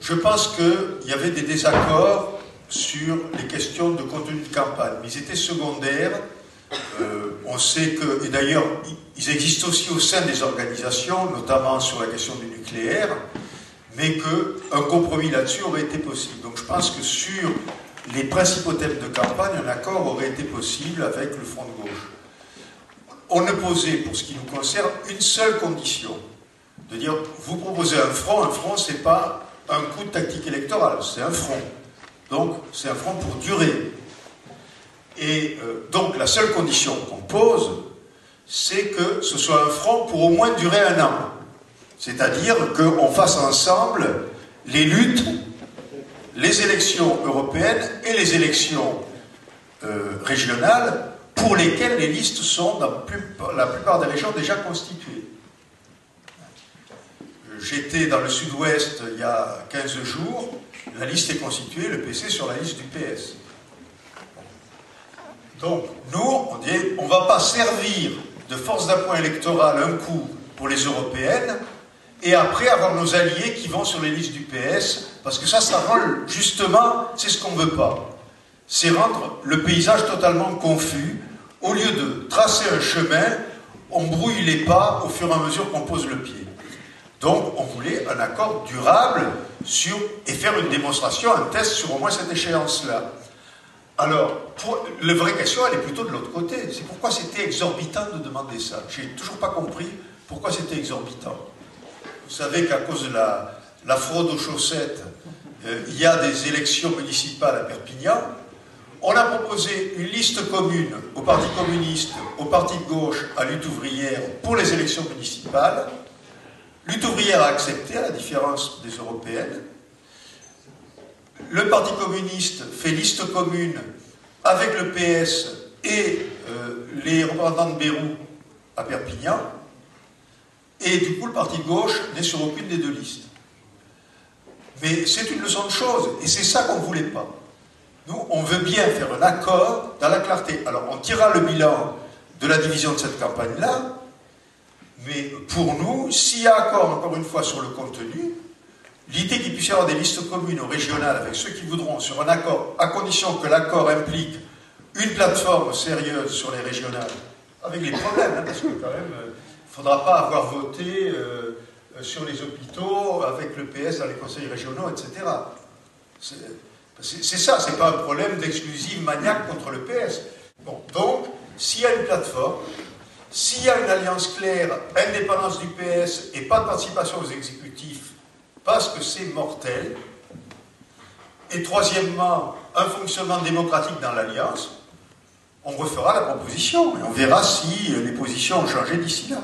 je pense qu'il y avait des désaccords sur les questions de contenu de campagne, mais ils étaient secondaires. On sait que, et d'ailleurs, ils existent aussi au sein des organisations, notamment sur la question du nucléaire, mais qu'un compromis là-dessus aurait été possible. Donc je pense que sur les principaux thèmes de campagne, un accord aurait été possible avec le Front de gauche. On a posé, pour ce qui nous concerne, une seule condition, de dire, vous proposez un front, c'est pas un coup de tactique électorale, c'est un front. Donc c'est un front pour durer. Et donc la seule condition qu'on pose, c'est que ce soit un front pour au moins durer 1 an. C'est-à-dire qu'on fasse ensemble les luttes, les élections européennes et les élections régionales pour lesquelles les listes sont dans la plupart des régions déjà constituées. J'étais dans le sud-ouest il y a 15 jours, la liste est constituée, le PC sur la liste du PS. Donc, nous, on dit, on ne va pas servir de force d'appoint électorale un coup pour les européennes, et après avoir nos alliés qui vont sur les listes du PS, parce que ça rend, justement, c'est ce qu'on ne veut pas. C'est rendre le paysage totalement confus. Au lieu de tracer un chemin, on brouille les pas au fur et à mesure qu'on pose le pied. Donc, on voulait un accord durable et faire une démonstration, un test sur au moins cette échéance-là. Alors, la vraie question, elle est plutôt de l'autre côté. C'est pourquoi c'était exorbitant de demander ça. J'ai toujours pas compris pourquoi c'était exorbitant. Vous savez qu'à cause de la fraude aux chaussettes, il y a des élections municipales à Perpignan. On a proposé une liste commune au Parti communiste, au Parti de gauche, à Lutte ouvrière pour les élections municipales. Lutte ouvrière a accepté, à la différence des européennes. Le Parti communiste fait liste commune avec le PS et les représentants de Bérou à Perpignan. Et du coup, le Parti de gauche n'est sur aucune des 2 listes. Mais c'est une leçon de choses, et c'est ça qu'on ne voulait pas. Nous, on veut bien faire un accord dans la clarté. Alors, on tirera le bilan de la division de cette campagne-là, mais pour nous, s'il y a accord, encore une fois, sur le contenu, l'idée qu'il puisse y avoir des listes communes ou régionales avec ceux qui voudront sur un accord, à condition que l'accord implique une plateforme sérieuse sur les régionales, avec les problèmes, hein, parce que quand même, il ne faudra pas avoir voté sur les hôpitaux avec le PS dans les conseils régionaux, etc. C'est ça, c'est pas un problème d'exclusive maniaque contre le PS. Bon, donc, s'il y a une plateforme, s'il y a une alliance claire, indépendance du PS et pas de participation aux exécutifs, parce que c'est mortel, et troisièmement, un fonctionnement démocratique dans l'alliance, on refera la proposition et on verra si les positions ont changé d'ici là.